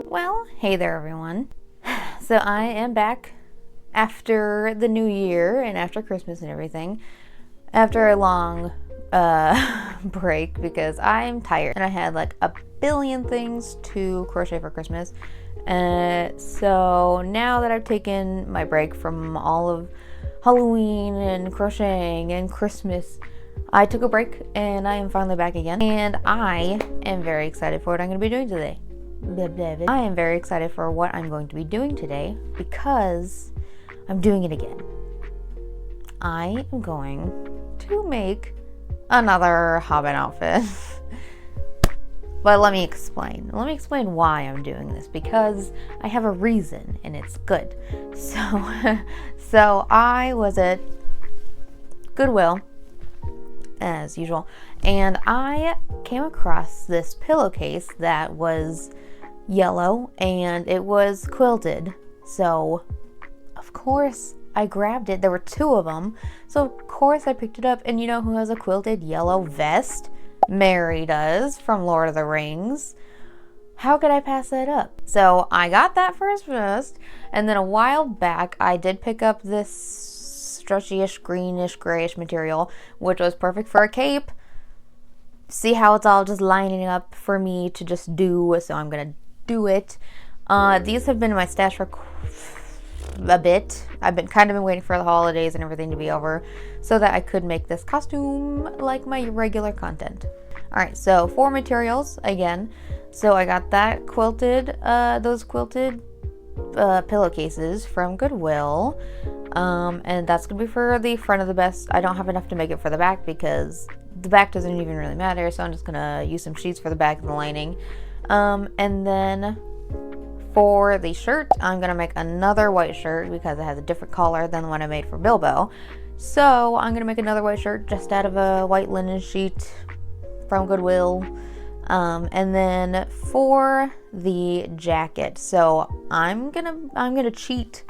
Well, hey there everyone. So I am back after the new year and after Christmas and everything. After a long break because I'm tired and I had like a billion things to crochet for Christmas. So now that I've taken my break from all of Halloween and crocheting and Christmas, I took a break and I am finally back again. And I am very excited for what I'm going to be doing today. I am very excited for what I'm going to be doing today because I'm doing it again. I am going to make another Hobbit outfit. But let me explain. Let me explain why I'm doing this, because I have a reason and it's good. So I was at Goodwill as usual, and I came across this pillowcase that was yellow and it was quilted. So of course I grabbed it. There were two of them, so of course I picked it up. And you know who has a quilted yellow vest? Mary does, from Lord of the Rings. How could I pass that up? So I got that first, and then a while back I did pick up this stretchy-ish, greenish, grayish material, which was perfect for a cape. See how it's all just lining up for me to just do, so I'm gonna do it. These have been in my stash for a bit. I've been waiting for the holidays and everything to be over so that I could make this costume like my regular content. Alright, so for materials again. So I got that quilted, those quilted pillowcases from Goodwill. And that's gonna be for the front of the vest. I don't have enough to make it for the back because the back doesn't even really matter, so I'm just gonna use some sheets for the back of the lining. And then for the shirt, I'm gonna make another white shirt because it has a different color than the one I made for Bilbo. So I'm gonna make another white shirt just out of a white linen sheet from Goodwill. And then for the jacket, so I'm gonna cheat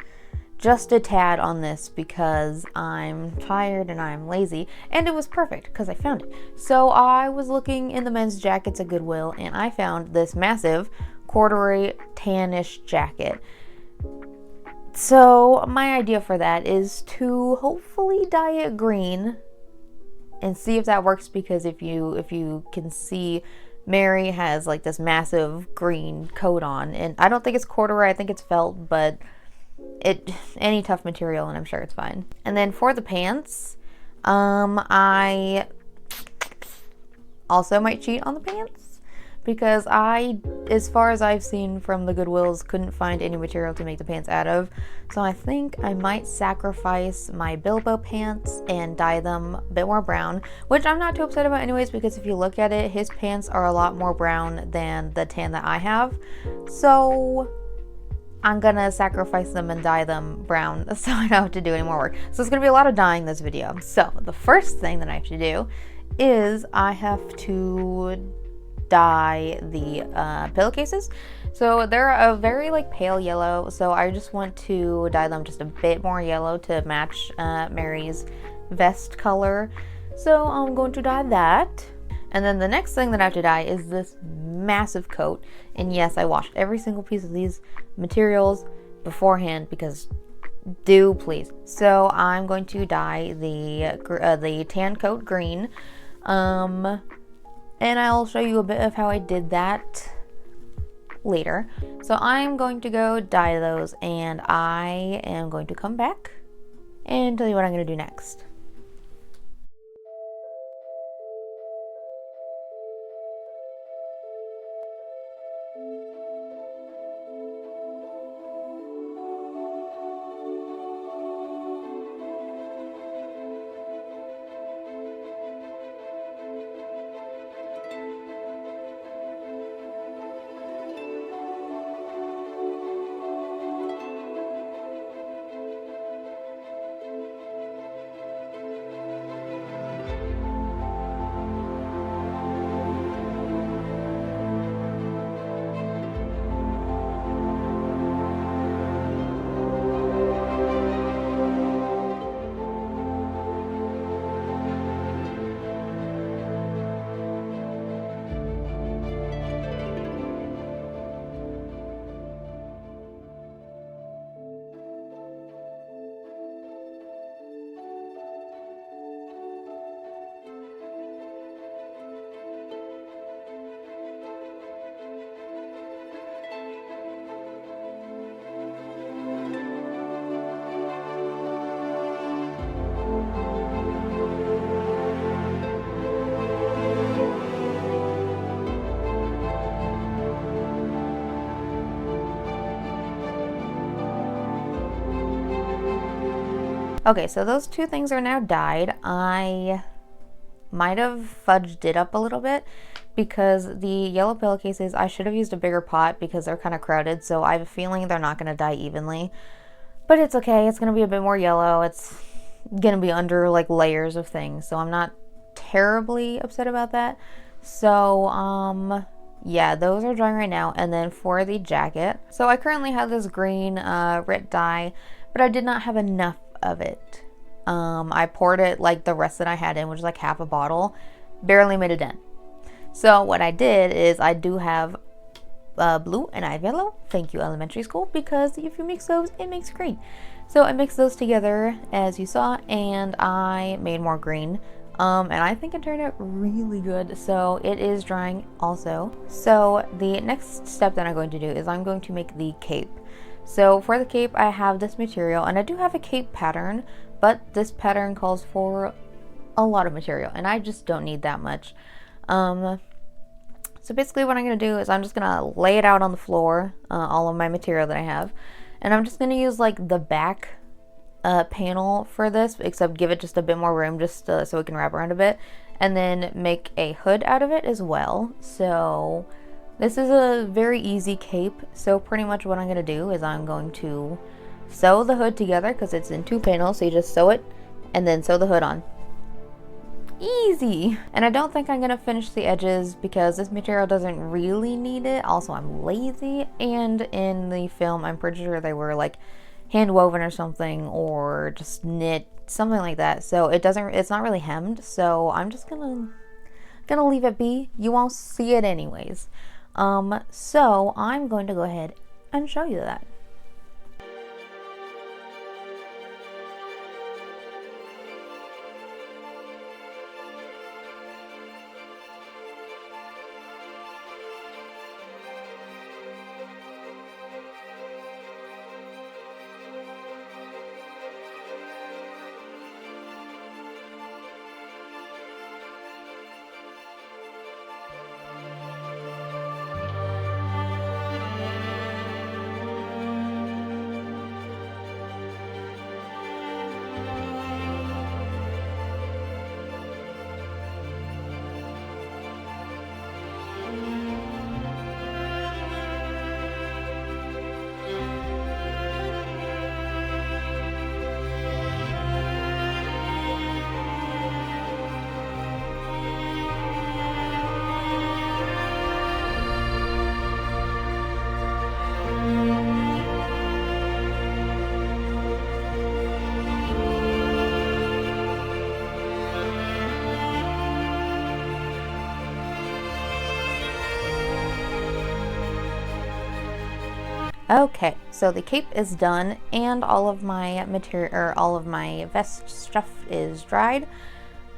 just a tad on this because I'm tired and I'm lazy, and it was perfect because I found it. So I was looking in the men's jackets at Goodwill and I found this massive corduroy tannish jacket. So my idea for that is to hopefully dye it green and see if that works, because if you can see, Mary has like this massive green coat on, and I don't think it's corduroy, I think it's felt, but any tough material and I'm sure it's fine. And then for the pants, I also might cheat on the pants because I, as far as I've seen from the Goodwills, couldn't find any material to make the pants out of. So I think I might sacrifice my Bilbo pants and dye them a bit more brown, which I'm not too upset about anyways, because if you look at it, his pants are a lot more brown than the tan that I have. So I'm gonna sacrifice them and dye them brown so I don't have to do any more work. So it's gonna be a lot of dyeing this video. So the first thing that I have to do is I have to dye the pillowcases. So they're a very like pale yellow, so I just want to dye them just a bit more yellow to match Mary's vest color. So I'm going to dye that. And then the next thing that I have to dye is this massive coat. And yes, I washed every single piece of these materials beforehand because do please. So I'm going to dye the tan coat green. And I'll show you a bit of how I did that later. So I'm going to go dye those, and I am going to come back and tell you what I'm going to do next. Okay, so those two things are now dyed. I might have fudged it up a little bit because the yellow pillowcases, I should have used a bigger pot because they're kind of crowded, so I have a feeling they're not going to dye evenly. But it's okay, it's going to be a bit more yellow. It's going to be under like layers of things, so I'm not terribly upset about that. So, yeah, those are drying right now. And then for the jacket, so I currently have this green Rit dye, but I did not have enough of it. I poured it like the rest that I had in, which is like half a bottle, barely made a dent. So what I did is I do have blue and I have yellow. Thank you, elementary school, because if you mix those, it makes green. So I mixed those together as you saw, and I made more green. And I think it turned out really good. So it is drying also. So the next step that I'm going to do is I'm going to make the cape. So for the cape, I have this material, and I do have a cape pattern, but this pattern calls for a lot of material, and I just don't need that much. So basically what I'm going to do is I'm just going to lay it out on the floor, all of my material that I have, and I'm just going to use like the back panel for this, except give it just a bit more room just so it can wrap around a bit, and then make a hood out of it as well. So this is a very easy cape. So pretty much what I'm going to do is I'm going to sew the hood together because it's in two panels, so you just sew it and then sew the hood on. Easy. And I don't think I'm gonna finish the edges because this material doesn't really need it. Also, I'm lazy, and in the film I'm pretty sure they were like hand woven or something, or just knit, something like that. So it's not really hemmed, so I'm just gonna leave it be. You won't see it anyways. So I'm going to go ahead and show you that. Okay, so the cape is done, and all of my material, or all of my vest stuff is dried.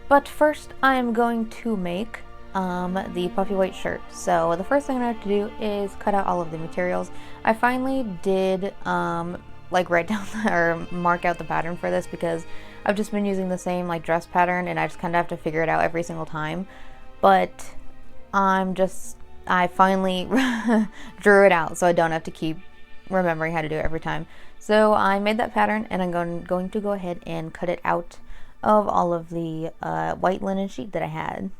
But first, I am going to make the puffy white shirt. So the first thing I have to do is cut out all of the materials. I finally did like write down or mark out the pattern for this because I've just been using the same like dress pattern, and I just kind of have to figure it out every single time. But I finally drew it out, so I don't have to keep remembering how to do it every time. So I made that pattern, and I'm going to go ahead and cut it out of all of the white linen sheet that I had.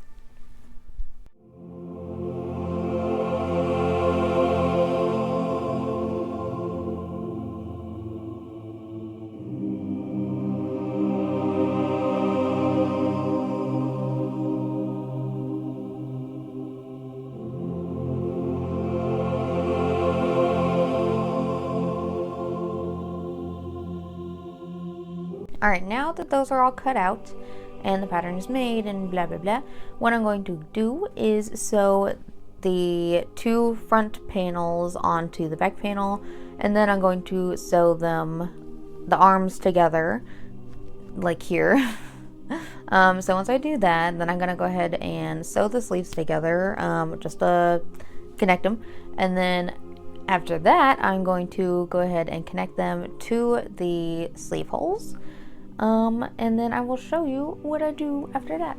Alright, now that those are all cut out and the pattern is made and blah blah blah, what I'm going to do is sew the two front panels onto the back panel, and then I'm going to sew the arms together like here. So once I do that, then I'm gonna go ahead and sew the sleeves together, just to connect them, and then after that I'm going to go ahead and connect them to the sleeve holes. And then I will show you what I do after that.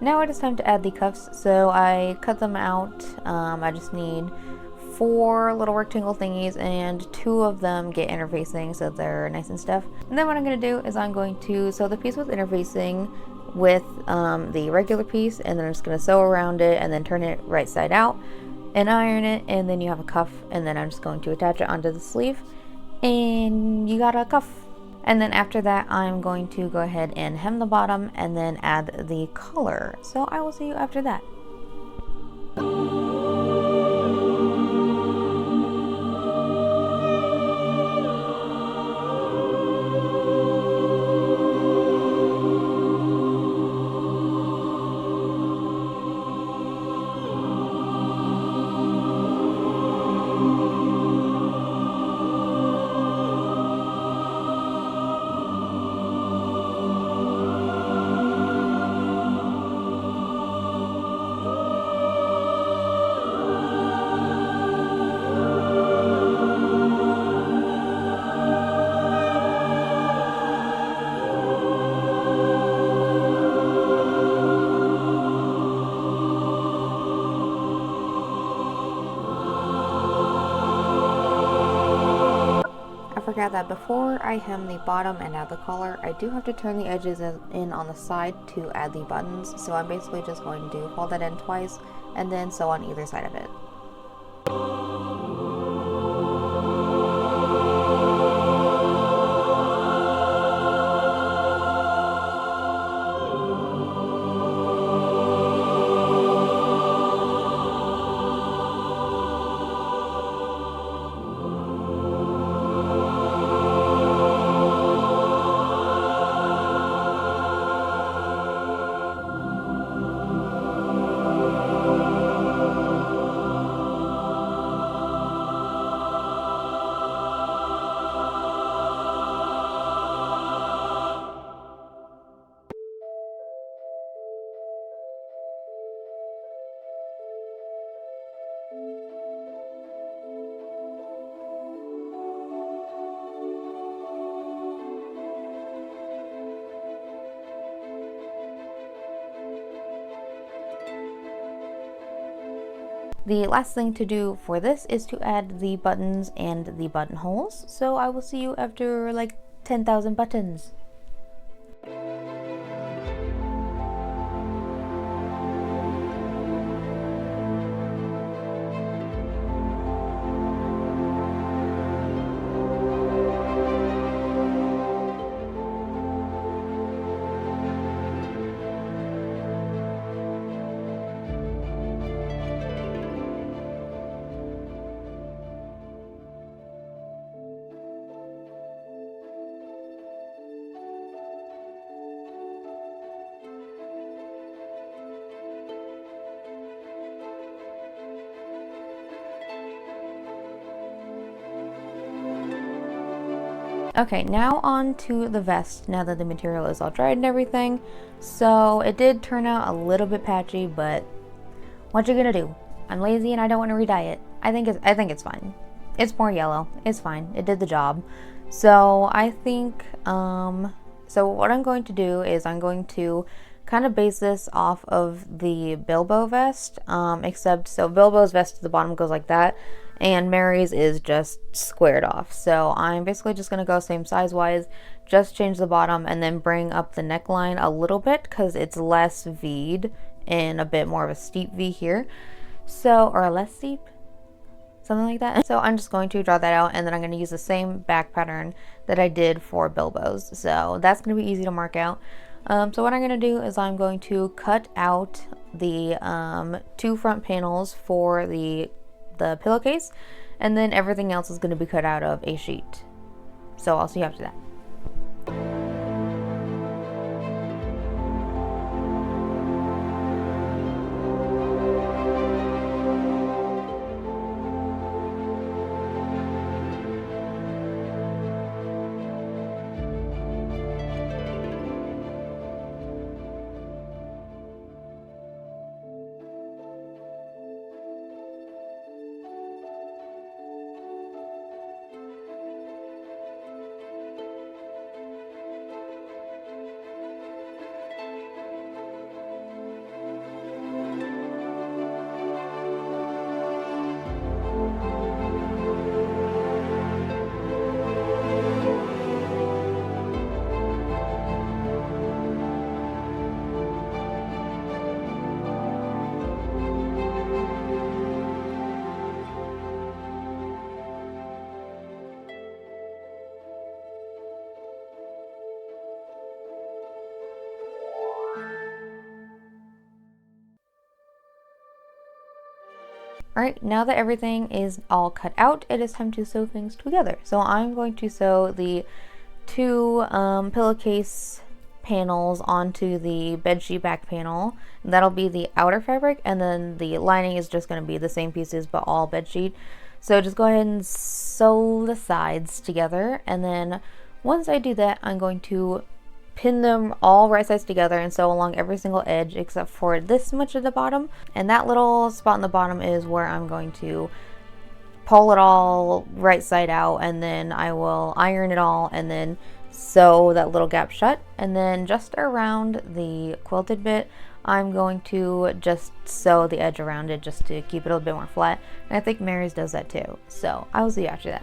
now it is time to add the cuffs. So I cut them out. I just need 4 little rectangle thingies, and 2 of them get interfacing so they're nice and stiff. And then what I'm going to do is I'm going to sew the piece with interfacing with the regular piece, and then I'm just going to sew around it and then turn it right side out and iron it, and then you have a cuff, and then I'm just going to attach it onto the sleeve and you got a cuff. And then after that I'm going to go ahead and hem the bottom and then add the collar. So I will see you after that. I forgot that before I hem the bottom and add the collar, I do have to turn the edges in on the side to add the buttons. So I'm basically just going to fold that in twice and then sew on either side of it. The last thing to do for this is to add the buttons and the buttonholes. So I will see you after like 10,000 buttons. Okay, now on to the vest, now that the material is all dried and everything. So it did turn out a little bit patchy, but what you gonna do? I'm lazy and I don't want to re-dye it. I think it's fine. It's more yellow. It's fine. It did the job. So I think so what I'm going to do is I'm going to kind of base this off of the Bilbo vest, except so Bilbo's vest to the bottom goes like that, and Mary's is just squared off. So I'm basically just going to go same size wise, just change the bottom and then bring up the neckline a little bit because it's less V'd and a bit more of a steep V here. So, or less steep, something like that. So I'm just going to draw that out, and then I'm going to use the same back pattern that I did for Bilbo's. So that's going to be easy to mark out. So what I'm going to do is I'm going to cut out the 2 front panels for the pillowcase, and then everything else is going to be cut out of a sheet. So I'll see you after that. Alright, now that everything is all cut out, it is time to sew things together. So I'm going to sew the two pillowcase panels onto the bedsheet back panel. That'll be the outer fabric, and then the lining is just going to be the same pieces but all bedsheet. So just go ahead and sew the sides together, and then once I do that, I'm going to pin them all right sides together and sew along every single edge except for this much at the bottom, and that little spot in the bottom is where I'm going to pull it all right side out, and then I will iron it all and then sew that little gap shut. And then just around the quilted bit, I'm going to just sew the edge around it just to keep it a little bit more flat, and I think Mary's does that too, so I will see you after that.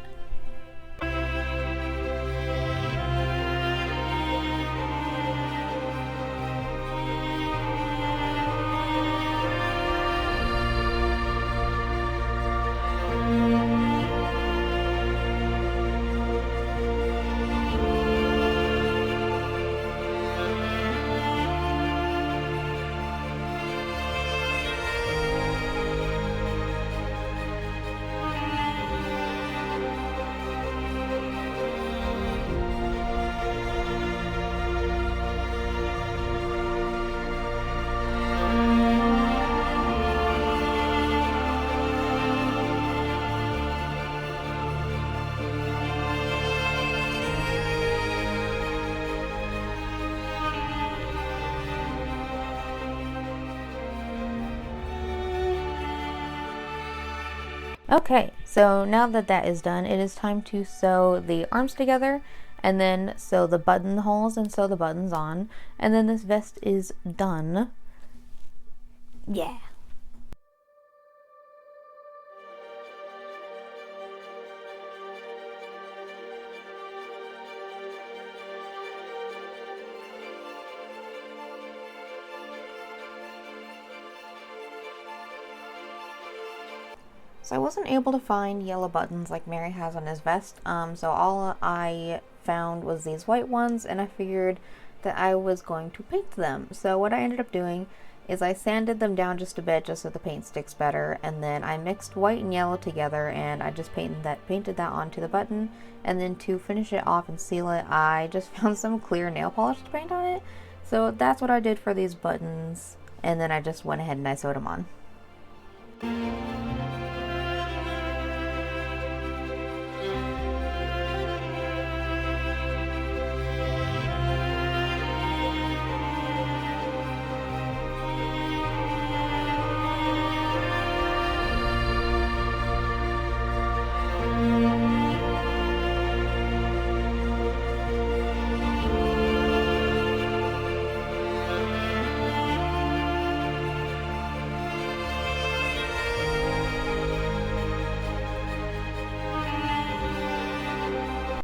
Okay, so now that that is done, it is time to sew the arms together, and then sew the button holes and sew the buttons on, and then this vest is done. Yeah. So I wasn't able to find yellow buttons like Mary has on his vest, so all I found was these white ones, and I figured that I was going to paint them. So what I ended up doing is I sanded them down just a bit just so the paint sticks better, and then I mixed white and yellow together, and I just painted that onto the button. And then to finish it off and seal it, I just found some clear nail polish to paint on it. So that's what I did for these buttons, and then I just went ahead and I sewed them on.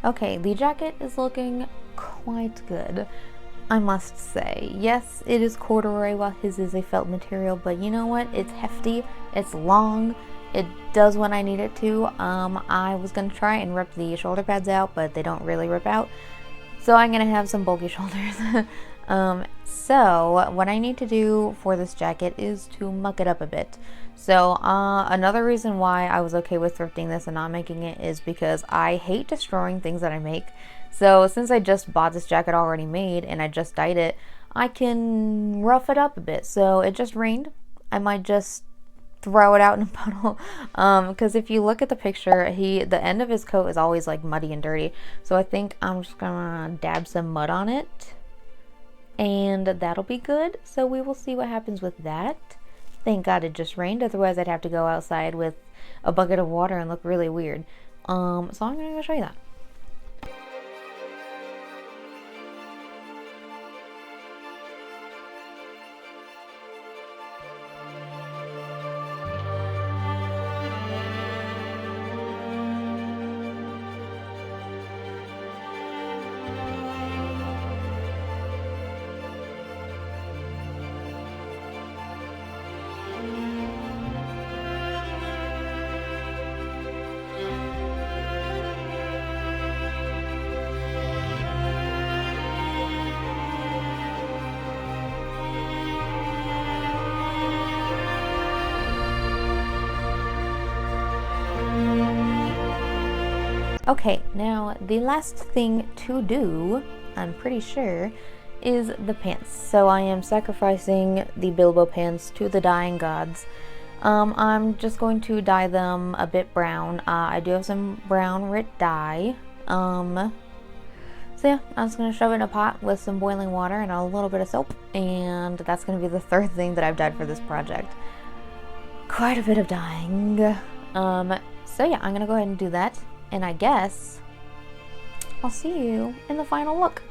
Okay, the jacket is looking quite good, I must say. Yes, it is corduroy while his is a felt material, but you know what? It's hefty, it's long, it does what I need it to. I was gonna try and rip the shoulder pads out, but they don't really rip out, so I'm gonna have some bulky shoulders. So what I need to do for this jacket is to muck it up a bit. So another reason why I was okay with thrifting this and not making it is because I hate destroying things that I make. So since I just bought this jacket already made and I just dyed it, I can rough it up a bit. So it just rained. I might just throw it out in a puddle, because if you look at the picture, the end of his coat is always like muddy and dirty. So I think I'm just gonna dab some mud on it, and that'll be good. So we will see what happens with that. Thank God it just rained, otherwise I'd have to go outside with a bucket of water and look really weird. So I'm gonna go show you that. Okay, now the last thing to do, I'm pretty sure, is the pants. So I am sacrificing the Bilbo pants to the dyeing gods. I'm just going to dye them a bit brown. I do have some brown Rit dye. So yeah, I'm just going to shove it in a pot with some boiling water and a little bit of soap. And that's going to be the third thing that I've dyed for this project. Quite a bit of dyeing. So yeah, I'm going to go ahead and do that. And I guess I'll see you in the final look.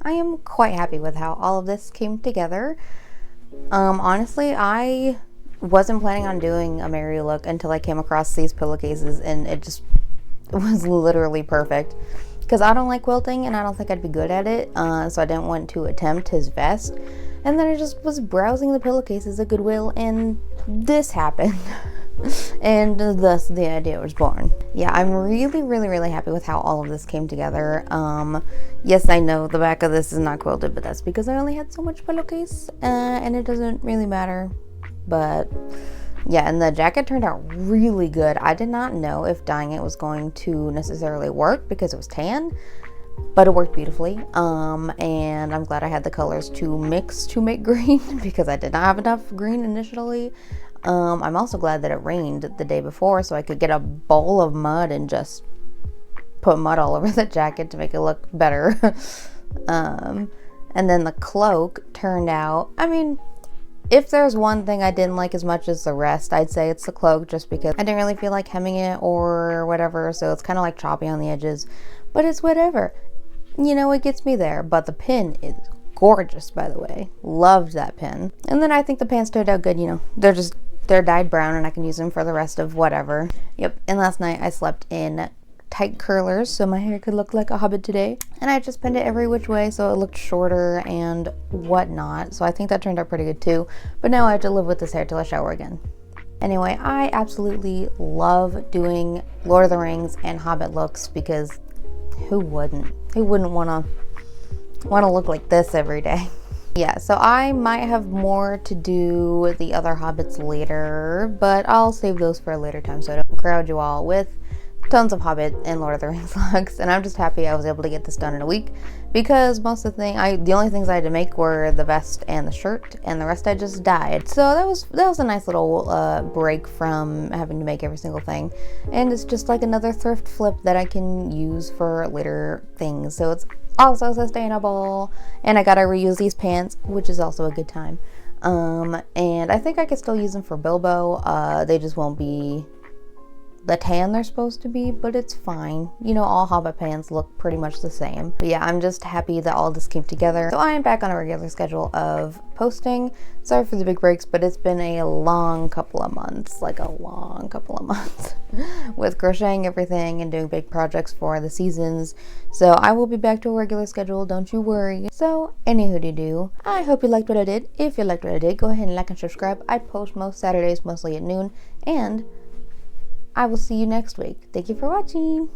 I am quite happy with how all of this came together. Honestly, I wasn't planning on doing a Mary look until I came across these pillowcases, and it just was literally perfect. Because I don't like quilting, and I don't think I'd be good at it, so I didn't want to attempt his vest. And then I just was browsing the pillowcases at Goodwill, and this happened. And thus the idea was born. Yeah, I'm really happy with how all of this came together. Yes, I know the back of this is not quilted, but that's because I only had so much pillowcase, and it doesn't really matter. But yeah, and the jacket turned out really good. I did not know if dyeing it was going to necessarily work because it was tan, but it worked beautifully. And I'm glad I had the colors to mix to make green because I did not have enough green initially. I'm also glad that it rained the day before so I could get a bowl of mud and just put mud all over the jacket to make it look better. And then the cloak turned out, I mean, if there's one thing I didn't like as much as the rest, I'd say it's the cloak, just because I didn't really feel like hemming it or whatever, so it's kind of like choppy on the edges, but it's whatever. You know, it gets me there. But the pin is gorgeous, by the way. Loved that pin. And then I think the pants turned out good. You know, they're dyed brown and I can use them for the rest of whatever. Yep. And last night I slept in tight curlers so my hair could look like a hobbit today. And I just pinned it every which way so it looked shorter and whatnot. So I think that turned out pretty good too. But now I have to live with this hair till I shower again. Anyway, I absolutely love doing Lord of the Rings and Hobbit looks because who wouldn't? Who wouldn't want to look like this every day? Yeah, so I might have more to do with the other hobbits later, but I'll save those for a later time so I don't crowd you all with tons of Hobbit and Lord of the Rings looks. And I'm just happy I was able to get this done in a week because most of the only things I had to make were the vest and the shirt, and the rest I just dyed. So that was a nice little break from having to make every single thing, and it's just like another thrift flip that I can use for later things. So it's also sustainable, and I gotta reuse these pants, which is also a good time. And I think I could still use them for Bilbo. They just won't be the tan they're supposed to be, but it's fine. You know, all Hobbit pants look pretty much the same. But yeah, I'm just happy that all this came together. So I am back on a regular schedule of posting. Sorry for the big breaks, but it's been a long couple of months, with crocheting everything and doing big projects for the seasons. So I will be back to a regular schedule, don't you worry. So anywho, I hope you liked what I did. If you liked what I did, go ahead and like and subscribe. I post most Saturdays, mostly at noon, and I will see you next week. Thank you for watching.